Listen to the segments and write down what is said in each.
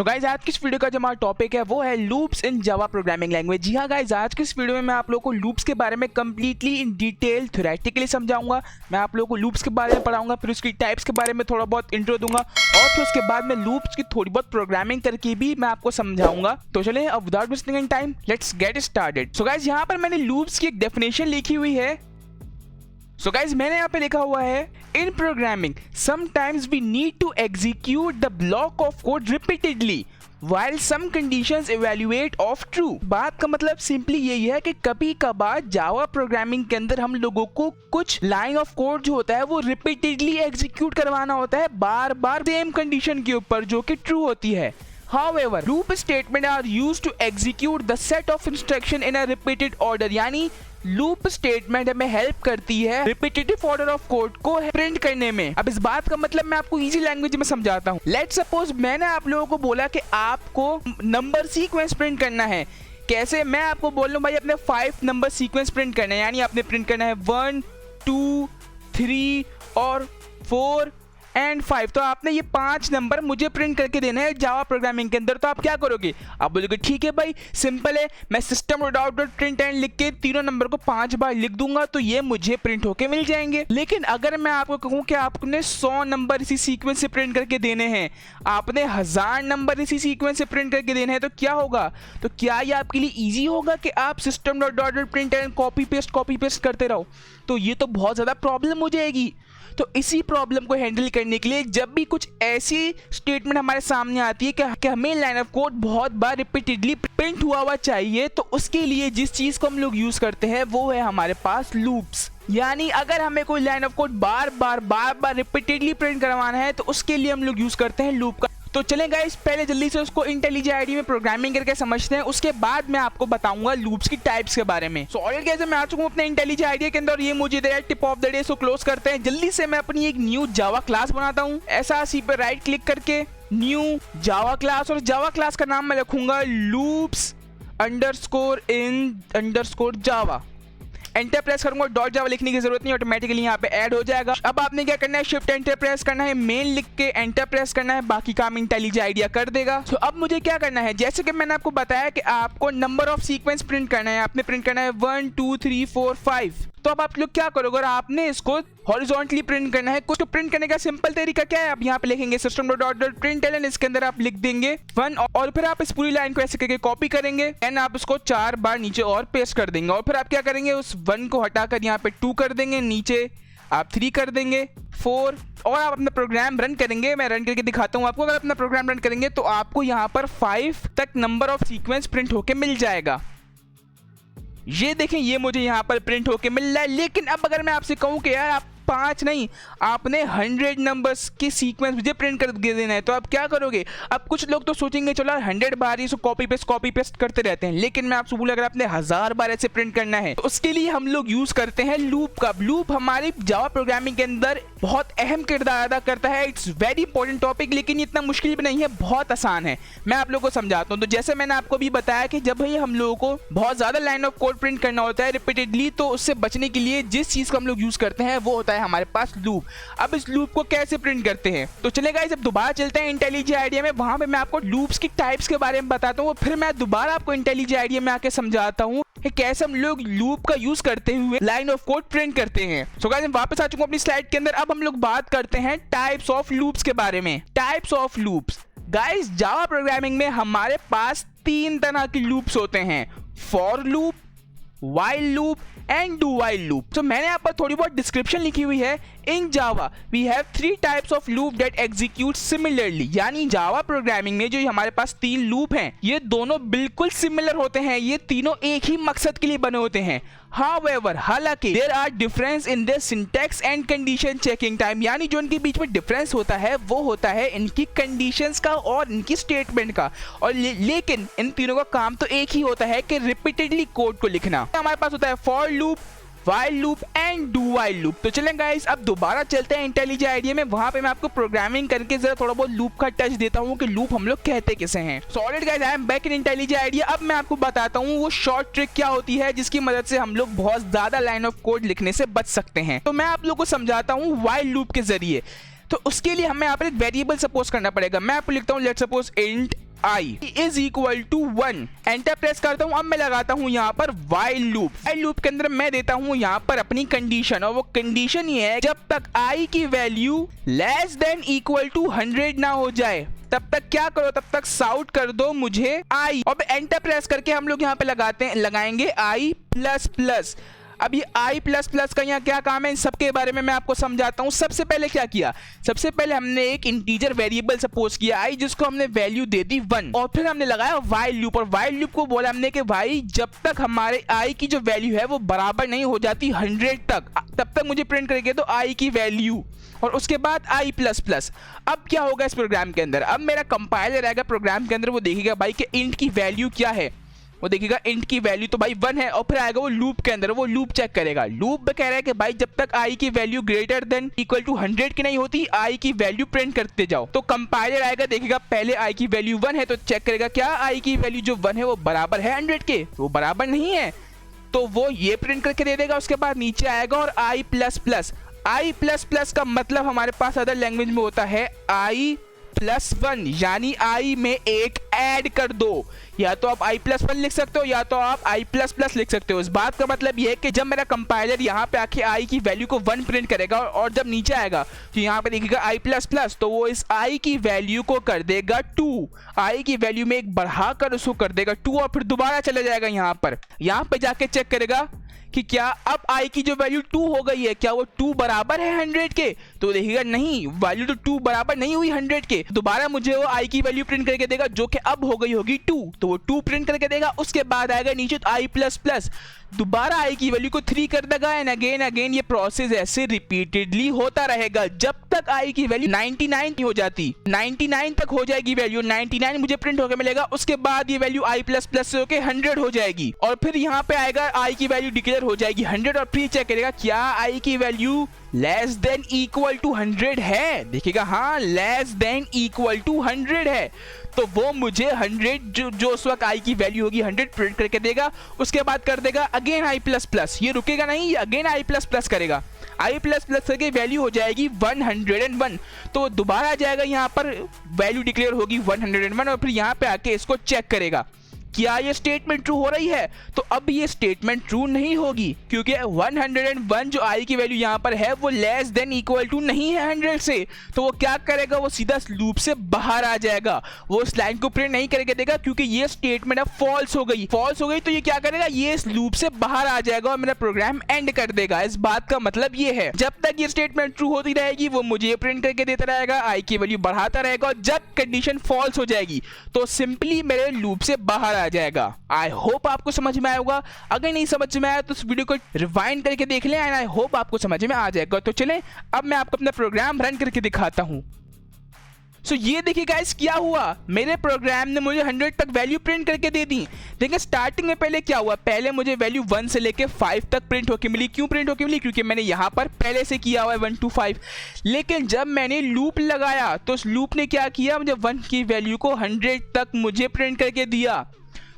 Guys आज की इस वीडियो का जो हमारा टॉपिक है वो है लूप्स इन जावा प्रोग्रामिंग लैंग्वेज। जी हाँ गाइज, आज की इस वीडियो में मैं आप लोगों को लूप्स के बारे में कंप्लीटली इन डिटेल थ्योरेटिकली समझाऊंगा। मैं आप लोगों को लूप्स के बारे में पढ़ाऊंगा, फिर उसकी टाइप्स के बारे में थोड़ा बहुत इंट्रो दूंगा और फिर उसके बाद में लूप्स की थोड़ी बहुत प्रोग्रामिंग करके भी मैं आपको समझाऊंगा। तो चले अब without wasting any time let's get started. So guys यहाँ पर मैंने लूप्स की एक डेफिनेशन लिखी हुई है। So guys, मैंने यहाँ पे लिखा हुआ है in programming sometimes we need to execute the block of code repeatedly while some conditions evaluate of true। बात का मतलब सिंपली यही है कि कभी कभार जावा प्रोग्रामिंग के अंदर हम लोगों को कुछ लाइन ऑफ कोड जो होता है वो रिपीटेडली एग्जीक्यूट करवाना होता है बार बार सेम कंडीशन के ऊपर जो कि ट्रू होती है। However, loop statements are used to execute the set of instruction in a repeated order। यानी लूप स्टेटमेंट हमें हेल्प करती है रिपीटेटिव ऑर्डर ऑफ कोड को प्रिंट करने में। अब इस बात का मतलब मैं आपको इजी लैंग्वेज में समझाता हूँ। लेट्स सपोज मैंने आप लोगों को बोला कि आपको नंबर सीक्वेंस प्रिंट करना है। कैसे? मैं आपको बोल लूँ भाई अपने 5 नंबर सीक्वेंस प्रिंट करना है, यानी आपने प्रिंट करना है 1 2 3 और 4 एंड 5। तो आपने ये 5 नंबर मुझे प्रिंट करके देना है जावा प्रोग्रामिंग के अंदर। तो आप क्या करोगे? आप बोलोगे ठीक है भाई, सिंपल है, मैं system.out.println लिख के तीनों नंबर को 5 बार लिख दूंगा तो ये मुझे प्रिंट होके मिल जाएंगे। लेकिन अगर मैं आपको कहूँ कि आपने 100 नंबर इसी सीक्वेंस से प्रिंट करके देने हैं, आपने 1000 नंबर इसी सीक्वेंस से प्रिंट करके देने हैं, तो क्या होगा? तो क्या ये आपके लिए ईजी होगा कि आप system.out.println कॉपी पेस्ट करते रहो? तो ये तो बहुत ज़्यादा प्रॉब्लम हो जाएगी। तो इसी प्रॉब्लम को हैंडल करने के लिए जब भी कुछ ऐसी स्टेटमेंट हमारे सामने आती है कि हमें लाइन ऑफ कोड बहुत बार रिपीटेडली प्रिंट हुआ चाहिए, तो उसके लिए जिस चीज़ को हम लोग यूज़ करते हैं वो है हमारे पास लूप्स। यानी अगर हमें कोई line of code bar bar repeatedly print करवाना है तो उसके लिए हम लोग यूज़ करते हैं लूप का। तो चलें गाइस, पहले जल्दी से उसको IntelliJ IDE में प्रोग्रामिंग करके समझते हैं, उसके बाद मैं आपको बताऊंगा लूप्स की टाइप्स के बारे में। सो ऑलरेडी गाइस मैं आ चुका हूं अपने IntelliJ IDE के अंदर और ये मुझे दे रहा है tip of the day. So close करते हैं जल्दी से। मैं अपनी एक न्यू जावा क्लास बनाता हूं, SRC पे राइट क्लिक करके न्यू जावा क्लास, और जावा क्लास का नाम मैं रखूंगा लूप्स अंडरस्कोर इन अंडरस्कोर जावा। एंटर प्रेस करूंगा, डॉट जावा लिखने की जरूरत नहीं, ऑटोमेटिकली यहाँ पे ऐड हो जाएगा। अब आपने क्या करना है, शिफ्ट एंटर प्रेस करना है, मेन लिख के एंटर प्रेस करना है, बाकी काम IntelliJ IDEA कर देगा। तो अब मुझे क्या करना है, जैसे कि मैंने आपको बताया कि आपको नंबर ऑफ सीक्वेंस प्रिंट करना है, आपने प्रिंट करना है 1 2 3 4 5। तो अब आप लोग क्या करोगे, आपने इसको हॉरिजॉन्टली प्रिंट करना है। कुछ तो प्रिंट करने का सिंपल तरीका क्या है, आप यहाँ पे लिखेंगे system.out.println, इसके अंदर आप लिख देंगे 1 और फिर आप इस पूरी लाइन को ऐसे करके कॉपी करेंगे एंड आप उसको 4 बार नीचे और पेस्ट कर देंगे। और फिर आप क्या करेंगे, उस 1 को हटाकर यहाँ पे 2 कर देंगे, नीचे आप 3 कर देंगे, 4, और आप अपना प्रोग्राम रन करेंगे। मैं रन करके दिखाता हूँ आपको। अगर अपना प्रोग्राम रन करेंगे तो आपको यहाँ पर 5 तक नंबर ऑफ सीक्वेंस प्रिंट होके मिल जाएगा। ये देखें, ये मुझे यहाँ पर प्रिंट होके मिल रहा है। लेकिन अब अगर मैं आपसे कहूँ कि यार आप 5 नहीं, आपने 100 नंबर्स की सीक्वेंस मुझे प्रिंट कर देना है, तो आप क्या करोगे? अब कुछ लोग तो सोचेंगे चलो 100 बार इसको कॉपी पेस्ट करते रहते हैं, लेकिन मैं आपसे बोलूँ अगर आपने 1000 बार ऐसे प्रिंट करना है तो उसके लिए हम लोग यूज करते हैं लूप का। लूप हमारी जावा प्रोग्रामिंग के अंदर बहुत अहम किरदार अदा करता है। इट्स वेरी इंपॉर्टेंट टॉपिक, लेकिन इतना मुश्किल भी नहीं है, बहुत आसान है। मैं आप लोगों को समझाता हूँ। तो जैसे मैंने आपको भी बताया कि जब भाई हम लोगों को बहुत ज्यादा लाइन ऑफ कोड प्रिंट करना होता है रिपीटेडली, तो उससे बचने के लिए जिस चीज को हम लोग यूज करते हैं वो होता है हमारे पास लूप। अब इस लूप को कैसे प्रिंट करते हैं, तो चलें गाइस अब दोबारा चलते हैं IntelliJ IDEA में, वहां पे मैं आपको लूप्स की टाइप्स के बारे में बताता हूँ। फिर मैं दोबारा आपको IntelliJ IDEA में आके समझाता हूँ कि कैसे हम लोग लूप का यूज करते हुए लाइन ऑफ कोड प्रिंट करते हैं। सो गाइस मैं वापस आ चुका हूँ अपनी स्लाइड के अंदर। अब हम लोग बात करते हैं टाइप्स ऑफ लूप्स के बारे में। Types of loops guys, Java programming में हमारे पास 3 तरह की लूप्स होते हैं, for loop, while loop and do while loop। तो मैंने यहाँ पर थोड़ी बहुत डिस्क्रिप्शन लिखी हुई है। In Java we have 3 types of loop that execute similarly. यानी जावा प्रोग्रामिंग में जो हमारे पास 3 लूप हैं, ये दोनों बिल्कुल सिमिलर होते हैं, ये तीनों एक ही मकसद के लिए बने होते हैं। However, हालांकि there are difference in their syntax and condition checking time. यानी जो इनके बीच में डिफरेंस होता है वो होता है इनकी कंडीशंस का और इनकी स्टेटमेंट का। और लेकिन इन तीनों का काम तो एक ही होता है कि रिपीटेडली कोड को लिखना। हमारे पास होता है for loop, while loop and do while loop। तो चलें गाइस अब दोबारा चलते हैं IntelliJ IDEA में, वहां पे मैं आपको प्रोग्रामिंग करके जरा थोड़ा बहुत लूप का टच देता हूं कि लूप हम लोग कहते किसे हैं। So already guys I am back in IntelliJ IDEA। अब मैं आपको बताता हूं वो शॉर्ट ट्रिक क्या होती है जिसकी मदद से हम लोग बहुत ज्यादा लाइन ऑफ कोड लिखने से बच सकते हैं। तो मैं आप लोगों को समझाता हूं while loop के जरिए। तो उसके लिए हमें यहाँ पर एक वेरिएबल सपोज करना पड़ेगा। मैं आपको लिखता हूँ let's suppose int i is equal to 1। Enter press करता हूँ। अब मैं लगाता हूँ यहाँ पर वाइल लूप। वाइल लूप के अंदर मैं देता हूँ यहाँ पर अपनी कंडीशन, और वो कंडीशन ये है जब तक आई की value less than equal to 100 ना हो जाए तब तक क्या करो, तब तक साउट कर दो मुझे आई। अब एंटर प्रेस करके हम लोग यहाँ पे लगाएंगे आई प्लस प्लस। अब ये आई प्लस प्लस का यहाँ क्या काम है, इन सबके बारे में मैं आपको समझाता हूँ। सबसे पहले क्या किया, सबसे पहले हमने एक इंटीजर वेरिएबल सपोज किया आई, जिसको हमने वैल्यू दे दी 1, और फिर हमने लगाया वाइल लूप। और वाइल लूप को बोला हमने कि भाई जब तक हमारे आई की जो वैल्यू है वो बराबर नहीं हो जाती 100 तक, तब तक मुझे प्रिंट करके दो आई की वैल्यू, और उसके बाद आई प्लस प्लस। अब क्या होगा इस प्रोग्राम के अंदर, अब मेरा कंपाइलर आएगा प्रोग्राम के अंदर, वो देखेगा भाई कि इंट की वैल्यू क्या है, वो देखेगा इंट की वैल्यू तो भाई 1 है, और फिर आएगा वो लूप के अंदर, वो लूप चेक करेगा। लूप में कह रहा है कि भाई जब तक आई की value greater than equal to 100 की नहीं होती आई की वैल्यू प्रिंट करते जाओ। तो कंपाइलर आएगा, देखेगा पहले आई की वैल्यू 1 है तो चेक करेगा क्या आई की वैल्यू जो 1 है वो बराबर है 100 के, तो वो बराबर नहीं है तो वो ये प्रिंट करके दे देगा। उसके बाद नीचे आएगा और आई प्लस प्लस। आई प्लस प्लस का मतलब हमारे पास अदर लैंग्वेज में होता है आई प्लस 1, यानी आई में एक ऐड कर दो। या तो आप आई प्लस 1 लिख सकते हो या तो आप आई प्लस प्लस लिख सकते हो। इस बात का मतलब ये है कि जब मेरा कंपाइलर यहाँ पे आके आई की वैल्यू को 1 प्रिंट करेगा और जब नीचे आएगा तो यहाँ पे देखिएगा आई प्लस प्लस, तो वो इस आई की वैल्यू को कर देगा 2, आई की वैल्यू में एक बढ़ाकर उसको कर देगा 2, और फिर दोबारा चला जाएगा यहाँ पे जाके चेक करेगा कि क्या अब आई की जो वैल्यू 2 हो गई है क्या वो 2 बराबर है 100 के, तो देखिएगा नहीं, वैल्यू तो 2 बराबर नहीं हुई 100 के। दोबारा मुझे वो आई की वैल्यू प्रिंट करके देगा जो कि अब हो गई होगी 2, तो वो 2 प्रिंट करके देगा। उसके बाद आएगा नीचे आई प्लस प्लस, दोबारा आई की वैल्यू को 3 कर देगा, एंड अगेन ये प्रोसेस ऐसे रिपीटेडली होता रहेगा जब तक आई की वैल्यू 99 नहीं हो जाती। 99 तक हो जाएगी वैल्यू, 99 मुझे प्रिंट होकर मिलेगा। उसके बाद ये वैल्यू आई प्लस प्लस से होकर 100 हो जाएगी, और फिर यहाँ पे आएगा आई की वैल्यू डिक्लेयर हो जाएगी 100, और फिर चेक करेगा क्या आई की value less than equal to 100 है। देखिएगा हाँ लेस देन इक्वल टू 100 है, तो वो मुझे 100 जो उस वक्त आई की वैल्यू होगी 100 प्रिंट करके देगा। उसके बाद कर देगा अगेन आई प्लस प्लस, ये रुकेगा नहीं, ये अगेन आई प्लस प्लस करेगा। आई प्लस प्लस करके वैल्यू हो जाएगी 101, तो दोबारा आ जाएगा यहाँ पर वैल्यू डिक्लेयर होगी 101, और फिर यहाँ पे आके इसको चेक करेगा क्या ये स्टेटमेंट ट्रू हो रही है। तो अब ये स्टेटमेंट ट्रू नहीं होगी क्योंकि 101 जो आई की वैल्यू यहाँ पर है वो लेस देन इक्वल टू नहीं है 100 से, तो वो क्या करेगा, वो सीधा लूप से बाहर आ जाएगा, वो उस लाइन को प्रिंट नहीं करके देगा क्योंकि ये स्टेटमेंट अब फॉल्स हो गई। तो ये क्या करेगा, ये इस लूप से बाहर आ जाएगा और मेरा प्रोग्राम एंड कर देगा। इस बात का मतलब ये है जब तक ये स्टेटमेंट ट्रू होती रहेगी वो मुझे प्रिंट करके देता रहेगा, आई की वैल्यू बढ़ाता रहेगा, और जब कंडीशन फॉल्स हो जाएगी तो सिंपली मेरे लूप से बाहर आ जाएगा। आई होप आपको समझ में आया होगा, अगर नहीं समझ में आया तो इस वीडियो को रिवाइंड करके देख लें, एंड आई होप आपको समझ में आ जाएगा। तो चलें अब मैं आपको अपना प्रोग्राम रन करके दिखाता हूं। सो ये देखिए गाइस क्या हुआ, मेरे प्रोग्राम ने मुझे 100 तक वैल्यू प्रिंट करके दे दी। देखिए स्टार्टिंग में पहले क्या हुआ, पहले मुझे वैल्यू 1 से लेके 5 तक प्रिंट होके मिली। क्यों प्रिंट होके मिली, क्योंकि मैंने यहाँ पर पहले से किया हुआ है 1 to 5। लेकिन जब मैंने लूप लगाया तो उस लूप ने क्या किया, मुझे 1 की वैल्यू को 100 तक मुझे प्रिंट करके दिया।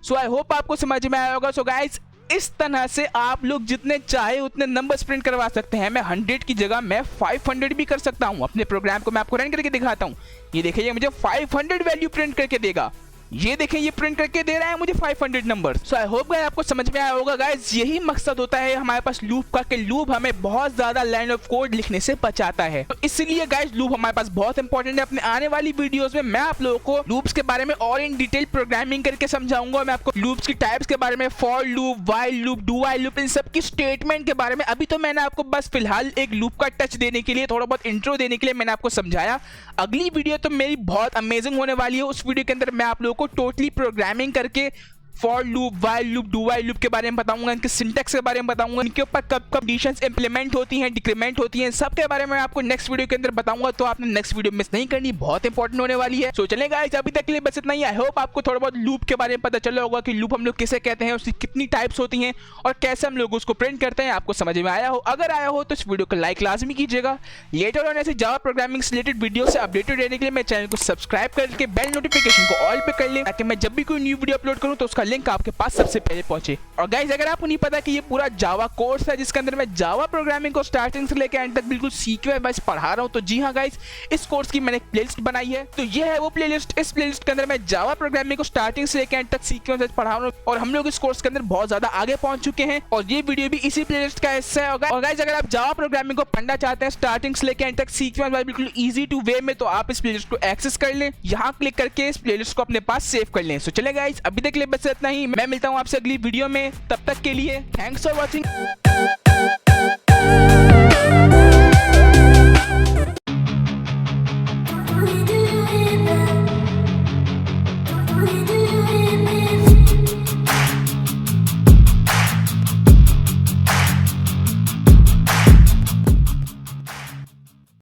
सो आई होप आपको समझ में आया होगा। सो गाइस इस तरह से आप लोग जितने चाहे उतने नंबर्स प्रिंट करवा सकते हैं। मैं 100 की जगह मैं 500 भी कर सकता हूं। अपने प्रोग्राम को मैं आपको रन करके दिखाता हूं। ये देखिए ये मुझे 500 वैल्यू प्रिंट करके देगा। ये देखें ये प्रिंट करके दे रहा है मुझे 500 number. So I hope guys आपको समझ में आया होगा। गाइस यही मकसद होता है हमारे पास लूप का, कि लूप हमें बहुत ज्यादा लाइन ऑफ कोड लिखने से बचाता है। तो इसलिए गाइस लूप हमारे पास बहुत इंपॉर्टेंट है। अपने आने वाली वीडियोस में मैं आप लोगों को लूप्स के बारे में और इन डिटेल प्रोग्रामिंग करके समझाऊंगा। मैं आपको लूप्स की टाइप्स के बारे में, for loop, while loop, do while loop, इन सब की स्टेटमेंट के बारे में। अभी तो मैंने आपको बस फिलहाल एक लूप का टच देने के लिए, थोड़ा बहुत इंट्रो देने के लिए मैंने आपको समझाया। अगली वीडियो तो मेरी बहुत अमेजिंग होने वाली है। उस वीडियो के अंदर मैं आप लोगों को टोटली प्रोग्रामिंग करके for loop, while loop, do while loop के बारे में बताऊंगा, इनके सिंटैक्स के बारे में बताऊंगा, इनके ऊपर कब कब कंडीशंस इंप्लीमेंट होती हैं, डिक्रीमेंट होती हैं, सब के बारे में आपको नेक्स्ट वीडियो के अंदर बताऊंगा। तो आपने नेक्स्ट वीडियो मिस नहीं करनी, बहुत इंपॉर्टेंट होने वाली है। सो चलें गाइस अभी तक के लिए बस इतना ही। आई होप आपको थोड़ा बहुत लूप के बारे में पता चला होगा कि लूप हम लोग किसे कहते हैं, उसकी कितनी टाइप्स होती हैं और कैसे हम लोग उसको प्रिंट करते हैं। आपको समझ में आया हो, अगर आया हो तो इस वीडियो को लाइक लाजमी कीजिएगा। लेटर ऑन ऐसे जावा प्रोग्रामिंग से रिलेटेड वीडियो से अपडेटेड रहने के लिए मेरे चैनल को सब्सक्राइब करके बेल नोटिफिकेशन को ऑल पे कर लें, ताकि मैं जब भी कोई न्यू वीडियो अपलोड करूँ तो उसका लिंक आपके पास सबसे पहले पहुंचे। और गाइज अगर आपको नहीं पता कि ये पूरा जावा कोर्स है जिसके अंदर मैं जावा प्रोग्रामिंग को स्टार्टिंग से लेकर एंड तक बिल्कुल सीक्वेंस वाइज पढ़ा रहा हूँ, तो जी हाँ गाइज इस कोर्स की मैंने एक प्लेलिस्ट बनाई है। तो ये है वो प्लेलिस्ट। इस प्लेलिस्ट के अंदर मैं जावा प्रोग्रामिंग को स्टार्टिंग से लेकर एंड तक सीक्वेंस वाइज पढ़ा रहा हूँ और हम लोग इस कोर्स के अंदर बहुत ज्यादा आगे पहुंच चुके हैं और ये वीडियो भी इसी प्लेलिस्ट का हिस्सा है। और गाइज अगर आप जावा प्रोग्रामिंग को पढ़ना चाहते हैं स्टार्टिंग से लेकर एंड तक सीक्वेंस वाइज बिल्कुल इजी टू वे में, तो आप इस प्लेलिस्ट को एक्सेस कर लें, यहाँ क्लिक करके इस प्लेलिस्ट को अपने पास सेव कर लें। सो चले गाइज अभी तक के लिए बस इतना ही, मैं मिलता हूँ आपसे अगली वीडियो में, तब तक के लिए थैंक्स फॉर वॉचिंग।